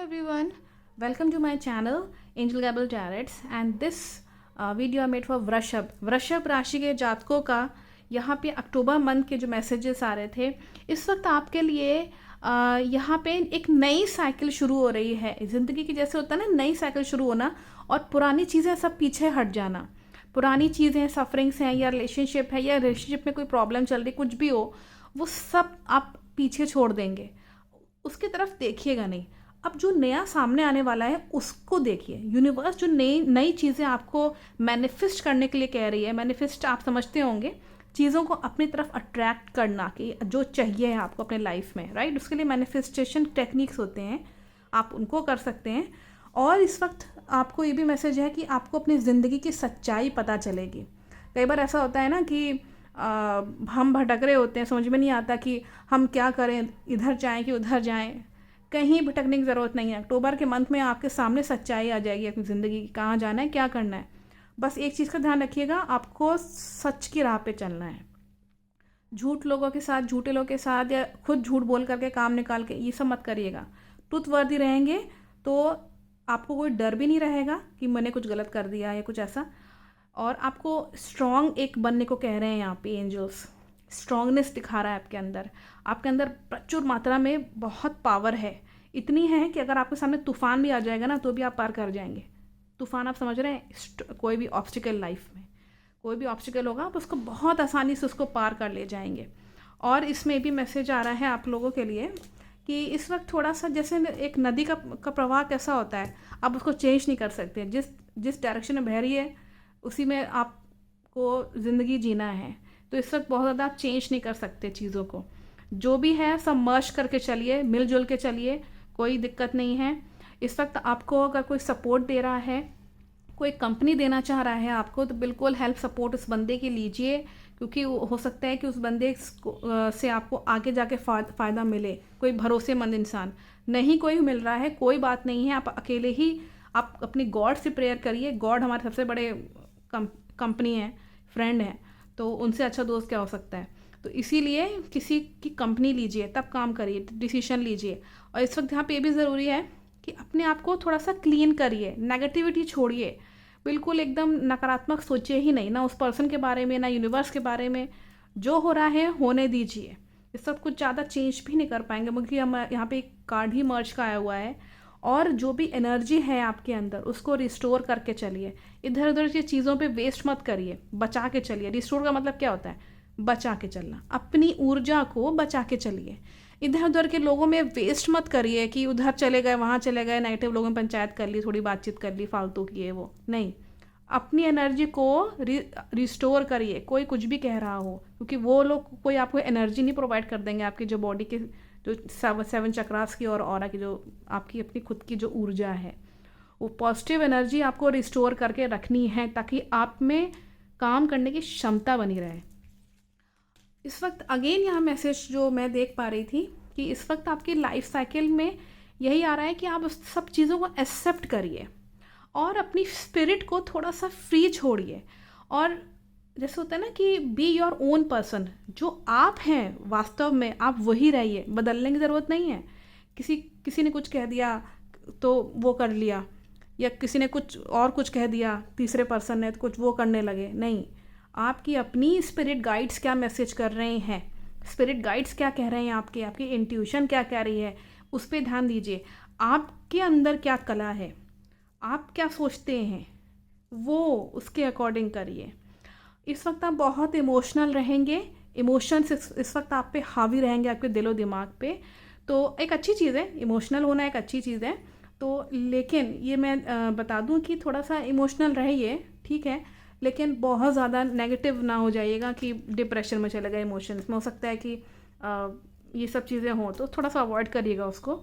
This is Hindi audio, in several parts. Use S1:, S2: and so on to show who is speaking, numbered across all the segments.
S1: everyone, welcome to my channel Angel Gabble Tarots and this video I made for वृषभ राशि के जातकों का यहाँ पे अक्टूबर मंथ के जो मैसेजेस आ रहे थे इस वक्त आपके लिए यहाँ पे एक नई साइकिल शुरू हो रही है। ज़िंदगी की जैसे होता है ना, नई साइकिल शुरू होना और पुरानी चीज़ें सब पीछे हट जाना। पुरानी चीज़ें, सफरिंग्स हैं या रिलेशनशिप है या रिलेशनशिप में कोई प्रॉब्लम चल रही, कुछ भी हो, वो सब आप पीछे छोड़ देंगे, उसकी तरफ देखिएगा नहीं। अब जो नया सामने आने वाला है उसको देखिए। यूनिवर्स जो नई नई चीज़ें आपको मैनिफेस्ट करने के लिए कह रही है, मैनिफेस्ट आप समझते होंगे, चीज़ों को अपनी तरफ अट्रैक्ट करना कि जो चाहिए है आपको अपने लाइफ में, राइट। उसके लिए मैनिफेस्टेशन टेक्निक्स होते हैं, आप उनको कर सकते हैं। और इस वक्त आपको ये भी मैसेज है कि आपको अपनी ज़िंदगी की सच्चाई पता चलेगी। कई बार ऐसा होता है ना कि हम भटक रहे होते हैं, समझ में नहीं आता कि हम क्या करें, इधर जाएं कि उधर जाएं। कहीं भटकने की ज़रूरत नहीं है। अक्टूबर के मंथ में आपके सामने सच्चाई आ जाएगी अपनी ज़िंदगी की, कहाँ जाना है, क्या करना है। बस एक चीज़ का ध्यान रखिएगा, आपको सच की राह पे चलना है। झूठ लोगों के साथ, झूठे लोगों के साथ या खुद झूठ बोल करके काम निकाल के ये सब मत करिएगा। ट्रुथवर्दी रहेंगे तो आपको कोई डर भी नहीं रहेगा कि मैंने कुछ गलत कर दिया या कुछ ऐसा। और आपको स्ट्रॉन्ग एक बनने को कह रहे हैं यहाँ पे एंजल्स। स्ट्रॉन्गनेस दिखा रहा है आपके अंदर प्रचुर मात्रा में बहुत पावर है। इतनी है कि अगर आपके सामने तूफान भी आ जाएगा ना तो भी आप पार कर जाएंगे। तूफान आप समझ रहे हैं, कोई भी ऑब्स्टिकल लाइफ में कोई भी ऑब्स्टिकल होगा आप उसको बहुत आसानी से उसको पार कर ले जाएंगे। और इसमें भी मैसेज आ रहा है आप लोगों के लिए कि इस वक्त थोड़ा सा जैसे एक नदी का प्रवाह कैसा होता है, आप उसको चेंज नहीं कर सकते। जिस डायरेक्शन में बह रही है उसी में आपको ज़िंदगी जीना है। तो इस वक्त बहुत ज़्यादा आप चेंज नहीं कर सकते चीज़ों को। जो भी है सब मर्ज करके चलिए, मिलजुल के चलिए, कोई दिक्कत नहीं है। इस वक्त आपको अगर कोई सपोर्ट दे रहा है, कोई कंपनी देना चाह रहा है आपको, तो बिल्कुल हेल्प सपोर्ट उस बंदे की लीजिए, क्योंकि हो सकता है कि उस बंदे से आपको आगे जाके फ़ायदा मिले। कोई भरोसेमंद इंसान नहीं कोई मिल रहा है, कोई बात नहीं है, आप अकेले ही आप अपनी गॉड से प्रेयर करिए। गॉड हमारे सबसे बड़े कंपनी है, फ्रेंड है, तो उनसे अच्छा दोस्त क्या हो सकता है। तो इसीलिए किसी की कंपनी लीजिए, तब काम करिए, डिसीजन लीजिए। और इस वक्त यहाँ पे ये भी ज़रूरी है कि अपने आप को थोड़ा सा क्लीन करिए, नेगेटिविटी छोड़िए। बिल्कुल एकदम नकारात्मक सोचिए ही नहीं, ना उस पर्सन के बारे में, ना यूनिवर्स के बारे में। जो हो रहा है होने दीजिए। इस सब कुछ ज़्यादा चेंज भी नहीं कर पाएंगे, क्योंकि हम यहाँ पे एक कार्ड ही मर्ज का आया हुआ है। और जो भी एनर्जी है आपके अंदर उसको रिस्टोर करके चलिए। इधर उधर की चीज़ों पे वेस्ट मत करिए, बचा के चलिए। रिस्टोर का मतलब क्या होता है? बचा के चलना। अपनी ऊर्जा को बचा के चलिए। इधर उधर के लोगों में वेस्ट मत करिए कि उधर चले गए, वहाँ चले गए, नेगेटिव लोगों में पंचायत कर ली, थोड़ी बातचीत कर ली, फालतू की है वो नहीं। अपनी एनर्जी को रिस्टोर करिए, कोई कुछ भी कह रहा हो, क्योंकि वो लोग कोई आपको एनर्जी नहीं प्रोवाइड कर देंगे। आपकी जो बॉडी के जो 7 चक्रास की और ऑरा की जो आपकी अपनी खुद की जो ऊर्जा है, वो पॉजिटिव एनर्जी आपको रिस्टोर करके रखनी है, ताकि आप में काम करने की क्षमता बनी रहे। इस वक्त अगेन यहाँ मैसेज जो मैं देख पा रही थी कि इस वक्त आपकी लाइफ साइकिल में यही आ रहा है कि आप उस सब चीज़ों को एक्सेप्ट करिए और अपनी स्पिरिट को थोड़ा सा फ्री छोड़िए। और जैसे होता है ना कि बी योर ओन पर्सन, जो आप हैं वास्तव में आप वही रहिए, बदलने की ज़रूरत नहीं है। किसी ने कुछ कह दिया तो वो कर लिया, या किसी ने कुछ कह दिया, तीसरे पर्सन ने तो कुछ वो करने लगे, नहीं। आपकी अपनी स्पिरिट गाइड्स क्या मैसेज कर रहे हैं, स्पिरिट गाइड्स क्या कह रहे हैं, आपकी इंट्यूशन क्या कह रही है, उस पर ध्यान दीजिए। आपके अंदर क्या कला है, आप क्या सोचते हैं, वो उसके अकॉर्डिंग करिए। इस वक्त आप बहुत इमोशनल रहेंगे, इमोशंस इस वक्त आप पे हावी रहेंगे, आपके दिलो दिमाग पे। तो एक अच्छी चीज़ है, इमोशनल होना एक अच्छी चीज़ है। तो लेकिन ये मैं बता दूं कि थोड़ा सा इमोशनल रहिए, ठीक है, लेकिन बहुत ज़्यादा नेगेटिव ना हो जाइएगा कि डिप्रेशन में चले गए। इमोशंस में हो सकता है कि ये सब चीज़ें हों, तो थोड़ा सा अवॉइड करिएगा उसको।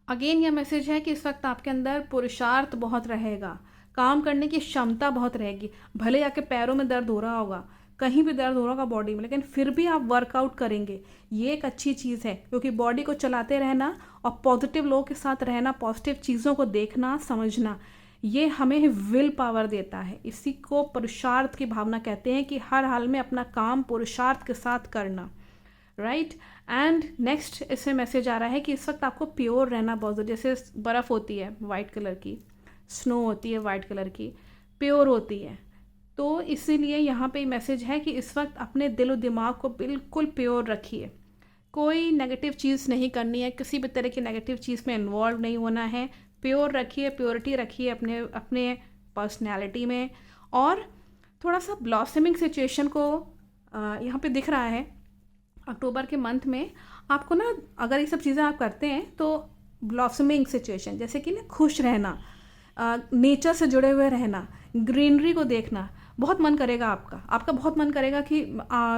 S1: अगेन ये मैसेज है कि इस वक्त आपके अंदर पुरुषार्थ बहुत रहेगा, काम करने की क्षमता बहुत रहेगी। भले आपके पैरों में दर्द हो रहा होगा, कहीं भी दर्द हो रहा होगा बॉडी में, लेकिन फिर भी आप वर्कआउट करेंगे। ये एक अच्छी चीज़ है, क्योंकि बॉडी को चलाते रहना और पॉजिटिव लोगों के साथ रहना, पॉजिटिव चीज़ों को देखना समझना, ये हमें विल पावर देता है। इसी को पुरुषार्थ की भावना कहते हैं, कि हर हाल में अपना काम पुरुषार्थ के साथ करना। राइट। एंड नेक्स्ट इसमें मैसेज आ रहा है कि इस वक्त आपको प्योर रहना बहुत ज़रूरी, जैसे बर्फ़ होती है वाइट कलर की, स्नो होती है वाइट कलर की, प्योर होती है। तो इसीलिए यहाँ पे मैसेज है कि इस वक्त अपने दिल और दिमाग को बिल्कुल प्योर रखिए, कोई नेगेटिव चीज़ नहीं करनी है, किसी भी तरह की नेगेटिव चीज़ में इन्वॉल्व नहीं होना है। प्योर रखिए, प्योरिटी रखिए अपने अपने पर्सनैलिटी में। और थोड़ा सा ब्लॉसमिंग सिचुएशन को यहाँ पे दिख रहा है अक्टूबर के मंथ में। आपको ना अगर ये सब चीज़ें आप करते हैं तो ब्लॉसमिंग सिचुएशन, जैसे कि ना खुश रहना, नेचर से जुड़े हुए रहना, ग्रीनरी को देखना, बहुत मन करेगा आपका बहुत मन करेगा कि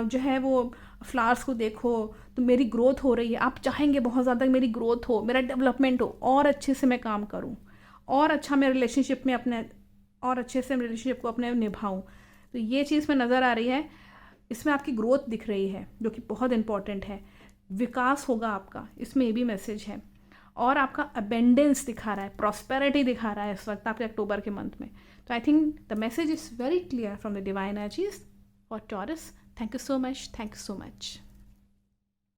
S1: जो है वो फ्लावर्स को देखो तो मेरी ग्रोथ हो रही है। आप चाहेंगे बहुत ज़्यादा मेरी ग्रोथ हो, मेरा डेवलपमेंट हो, और अच्छे से मैं काम करूं, और अच्छा मैं रिलेशनशिप में अपने और अच्छे से रिलेशनशिप को अपने निभाऊं। तो ये चीज़ में नज़र आ रही है, इसमें आपकी ग्रोथ दिख रही है जो कि बहुत इंपॉर्टेंट है। विकास होगा आपका, इसमें ये भी मैसेज है। और आपका अबेंडेंस दिखा रहा है, प्रॉस्पेरिटी दिखा रहा है इस वक्त आपके अक्टूबर के मंथ में। तो I think the message is very clear from the divine energies for taurus. Thank you so much, thank you so much.